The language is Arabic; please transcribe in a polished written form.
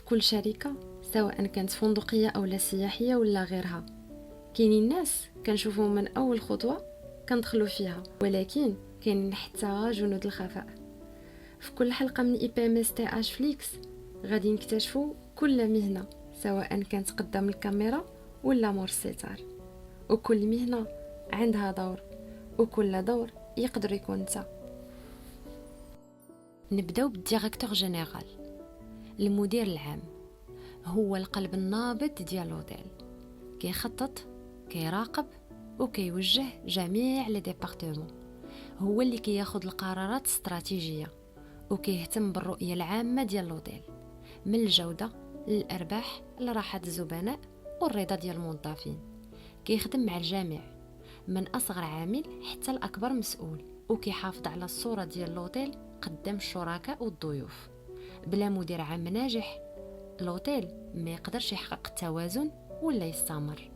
في كل شركة سواء كانت فندقية أو لا سياحية ولا غيرها، كاينين ناس كنشوفهم من أول خطوة كندخلوا فيها، ولكن كاينين حتى جنود الخفاء. في كل حلقة من IPMS TH فليكس غادي نكتشفوا كل مهنة، سواء كانت قدام الكاميرا ولا مور الستار، وكل مهنة عندها دور، وكل دور يقدر يكون انت. نبداو بالديريكتور جينيرال. المدير العام هو القلب النابض ديال لوطيل، كيخطط، كيراقب وكيوجه جميع لي ديبارتمون. هو اللي كياخذ القرارات الاستراتيجيه وكيهتم بالرؤيه العامه ديال لوطيل، من الجوده للارباح لراحه الزبناء والرضا ديال الموظفين. كيخدم مع الجميع من اصغر عامل حتى لاكبر مسؤول، وكيحافظ على الصوره ديال لوطيل قدام الشركاء والضيوف. بلا مدير عام ناجح لوطيل ما يقدرش يحقق التوازن ولا يستمر.